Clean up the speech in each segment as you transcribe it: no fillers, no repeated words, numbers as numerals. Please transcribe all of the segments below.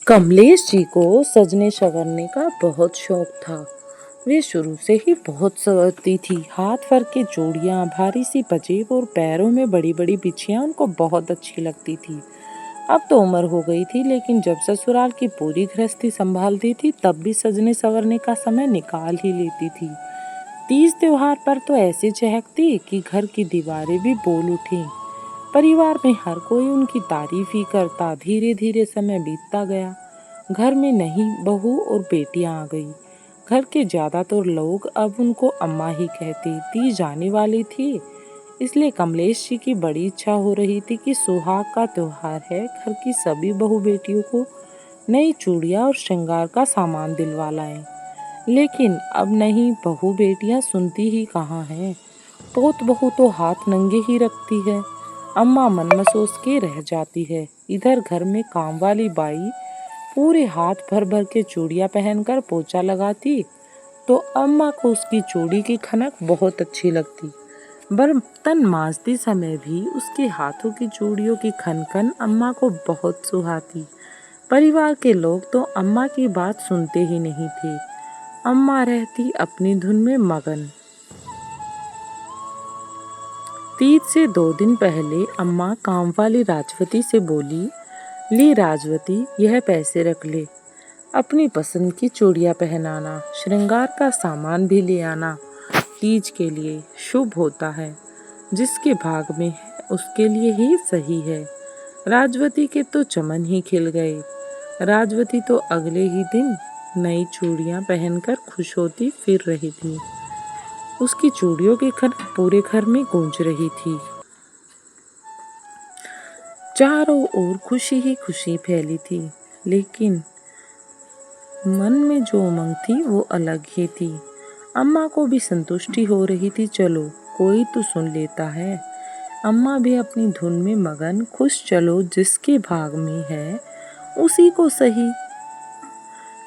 कमलेश जी को सजने संवरने का बहुत शौक था। वे शुरू से ही बहुत संवरती थी। हाथ भर के चूड़ियाँ, भारी सी पजेब और पैरों में बड़ी बड़ी बिछियाँ उनको बहुत अच्छी लगती थी। अब तो उम्र हो गई थी, लेकिन जब ससुराल की पूरी गृहस्थी संभालती थी तब भी सजने संवरने का समय निकाल ही लेती थी। तीज त्योहार पर तो ऐसे चहकती कि घर की दीवारें भी बोल उठी। परिवार में हर कोई उनकी तारीफ ही करता। धीरे धीरे समय बीतता गया। घर में नई बहू और बेटियां आ गई। घर के ज्यादातर लोग अब उनको अम्मा ही कहते। तीज जाने वाली थी, इसलिए कमलेश जी की बड़ी इच्छा हो रही थी कि सुहाग का त्योहार है, घर की सभी बहू बेटियों को नई चूड़ियां और श्रृंगार का सामान दिलवा लाएं। लेकिन अब नहीं, बहू बेटियां सुनती ही कहाँ हैं। पोत बहू तो हाथ नंगे ही रखती है। अम्मा मन मसोस के रह जाती है। इधर घर में काम वाली बाई पूरे हाथ भर भर के चूड़ियां पहनकर पोछा लगाती तो अम्मा को उसकी चूड़ी की खनक बहुत अच्छी लगती। बर्तन मांजते समय भी उसके हाथों की चूड़ियों की खनखन अम्मा को बहुत सुहाती। परिवार के लोग तो अम्मा की बात सुनते ही नहीं थे। अम्मा रहती अपनी धुन में मगन। तीज से 2 दिन पहले अम्मा काम वाली राजवती से बोली, ली राजवती, यह पैसे रख ले। अपनी पसंद की चूड़ियां पहनाना, श्रृंगार का सामान भी ले आना। तीज के लिए शुभ होता है। जिसके भाग में है उसके लिए ही सही है। राजवती के तो चमन ही खिल गए। राजवती तो अगले ही दिन नई चूड़ियां पहनकर खुश होती फिर रही थी। उसकी चूड़ियों की खनक पूरे घर में गूंज रही थी। चारों ओर खुशी ही खुशी फैली थी, लेकिन मन में जो उमंग थी वो अलग ही थी। अम्मा को भी संतुष्टि हो रही थी, चलो कोई तो सुन लेता है। अम्मा भी अपनी धुन में मगन, खुश चलो जिसके भाग में है उसी को सही।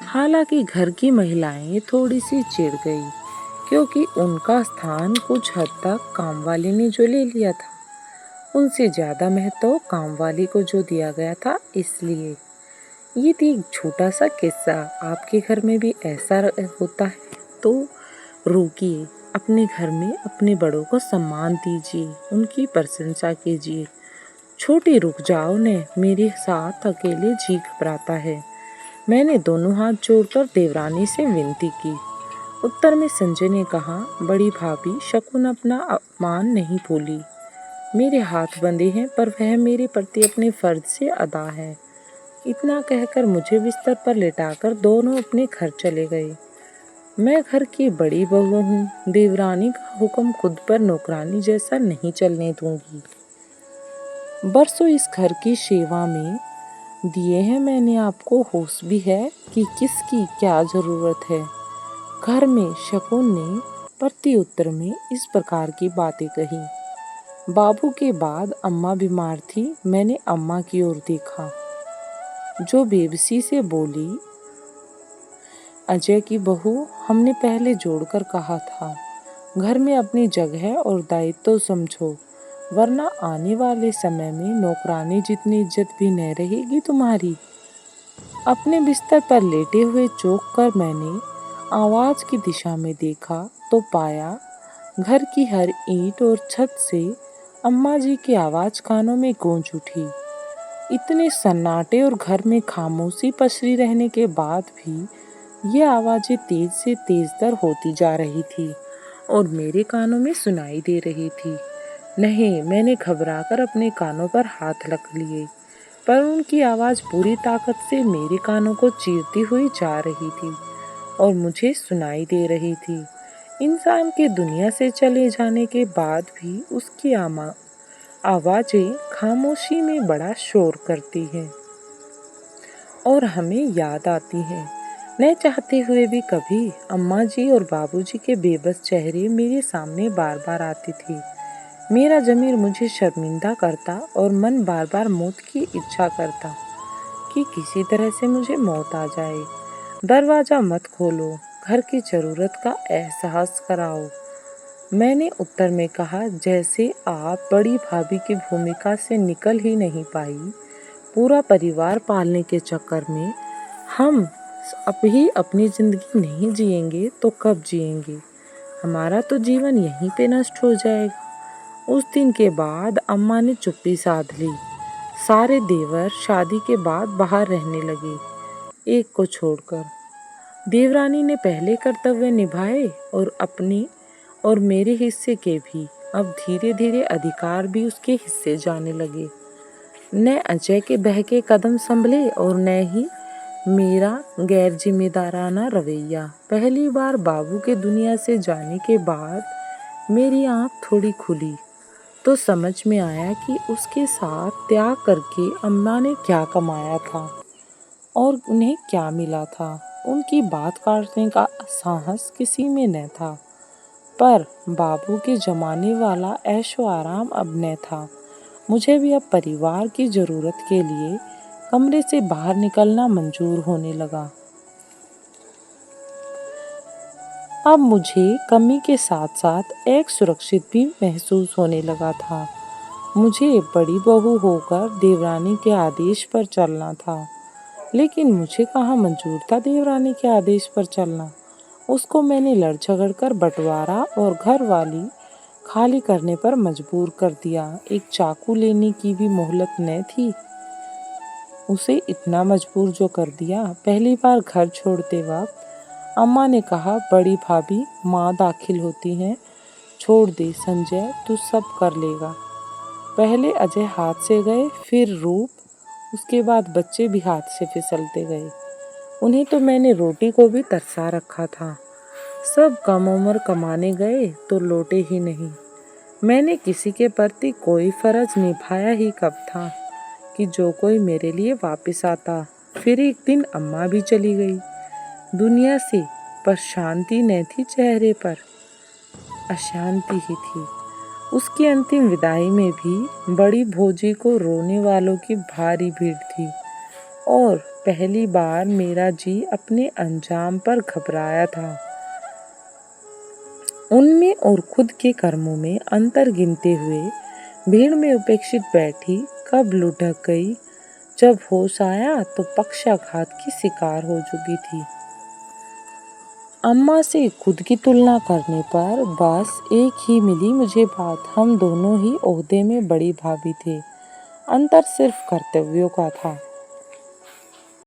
हालांकि घर की महिलाएं थोड़ी सी चिढ़ गई, क्योंकि उनका स्थान कुछ हद तक कामवाली ने जो ले लिया था, उनसे ज्यादा महत्व कामवाली को जो दिया गया था, इसलिए। ये थी एक छोटा सा किस्सा। आपके घर में भी ऐसा होता है तो रुकिए, अपने घर में अपने बड़ों को सम्मान दीजिए, उनकी प्रशंसा कीजिए। छोटी रुक जाओ ने, मेरे साथ अकेले जी घबराता है। मैंने दोनों हाथ जोड़कर देवरानी से विनती की। उत्तर में संजय ने कहा, बड़ी भाभी, शकुन अपना अपमान नहीं भूली। मेरे हाथ बंधे हैं, पर वह मेरे प्रति अपने फर्ज से अदा है। इतना कहकर मुझे बिस्तर पर लेटाकर दोनों अपने घर चले गए। मैं घर की बड़ी बहू हूँ, देवरानी का हुक्म खुद पर नौकरानी जैसा नहीं चलने दूंगी। बरसों इस घर की सेवा में दिए हैं मैंने आपको, होश भी है कि किसकी क्या जरूरत है। घर में शकुन ने प्रति उत्तर में इस प्रकार की बातें कही। बाबू के बाद अम्मा बीमार थी। मैंने अम्मा की ओर देखा, जो बेबसी से बोली, अजय की बहू, हमने पहले जोड़कर कहा था, घर में अपनी जगह और दायित्व तो समझो, वरना आने वाले समय में नौकरानी जितनी इज्जत भी न रहेगी तुम्हारी। अपने बिस्तर पर लेटे हुए चौंक कर मैंने आवाज की दिशा में देखा तो पाया घर की हर ईंट और छत से अम्मा जी की आवाज कानों में गूंज उठी। इतने सन्नाटे और घर में खामोशी पसरी रहने के बाद भी ये आवाजें तेज से तेजतर होती जा रही थी और मेरे कानों में सुनाई दे रही थी। नहीं, मैंने घबराकर अपने कानों पर हाथ रख लिए, पर उनकी आवाज पूरी ताकत से मेरे कानों को चीरती हुई जा रही थी और मुझे सुनाई दे रही थी। इंसान के दुनिया से चले जाने के बाद भी उसकी आवाजें खामोशी में बड़ा शोर करती हैं और हमें याद आती हैं। न चाहते हुए भी कभी अम्मा जी और बाबूजी के बेबस चेहरे मेरे सामने बार बार आते थे। मेरा ज़मीर मुझे शर्मिंदा करता और मन बार बार मौत की इच्छा करता कि किसी तरह से मुझे मौत आ जाए। दरवाज़ा मत खोलो, घर की ज़रूरत का एहसास कराओ। मैंने उत्तर में कहा, जैसे आप बड़ी भाभी की भूमिका से निकल ही नहीं पाई, पूरा परिवार पालने के चक्कर में हम अब ही अपनी जिंदगी नहीं जिएंगे तो कब जिएंगे? हमारा तो जीवन यहीं पे नष्ट हो जाएगा। उस दिन के बाद अम्मा ने चुप्पी साध ली। सारे देवर शादी के बाद बाहर रहने लगे, एक को छोड़कर। देवरानी ने पहले कर्तव्य निभाए और अपने और मेरे हिस्से के भी। अब धीरे धीरे अधिकार भी उसके हिस्से जाने लगे। न अजय के बहके कदम संभले और न ही मेरा गैर जिम्मेदाराना रवैया। पहली बार बाबू के दुनिया से जाने के बाद मेरी आँख थोड़ी खुली तो समझ में आया कि उसके साथ त्याग करके अम्मा ने क्या कमाया था और उन्हें क्या मिला था। उनकी बात काटने का साहस किसी में न था, पर बाबू के जमाने वाला ऐशो आराम अब न था। मुझे भी अब परिवार की जरूरत के लिए कमरे से बाहर निकलना मंजूर होने लगा। अब मुझे कमी के साथ साथ एक सुरक्षित भी महसूस होने लगा था। मुझे बड़ी बहू होकर देवरानी के आदेश पर चलना था, लेकिन मुझे कहाँ मंजूर था देवरानी के आदेश पर चलना। उसको मैंने लड़ झगड़ कर बंटवारा और घर वाली खाली करने पर मजबूर कर दिया। एक चाकू लेने की भी मोहलत न थी, उसे इतना मजबूर जो कर दिया। पहली बार घर छोड़ते वक्त अम्मा ने कहा, बड़ी भाभी माँ दाखिल होती हैं, छोड़ दे संजय, तू सब कर लेगा। पहले अजय हाथ से गए, फिर रूप, उसके बाद बच्चे भी हाथ से फिसलते गए। उन्हें तो मैंने रोटी को भी तरसा रखा था। सब कम उम्र कमाने गए तो लौटे ही नहीं। मैंने किसी के प्रति कोई फर्ज निभाया ही कब था कि जो कोई मेरे लिए वापस आता। फिर एक दिन अम्मा भी चली गई दुनिया से, पर शांति न थी चेहरे पर, अशांति ही थी। उसकी अंतिम विदाई में भी बड़ी भौजी को रोने वालों की भारी भीड़ थी और पहली बार मेरा जी अपने अंजाम पर घबराया था। उनमें और खुद के कर्मों में अंतर गिनते हुए भीड़ में उपेक्षित बैठी कब लुढ़क गई। जब होश आया तो पक्षाघात की शिकार हो चुकी थी। अम्मा से खुद की तुलना करने पर बस एक ही मिली मुझे बात, हम दोनों ही ओहदे में बड़ी भाभी थे। अंतर सिर्फ कर्तव्यों का था।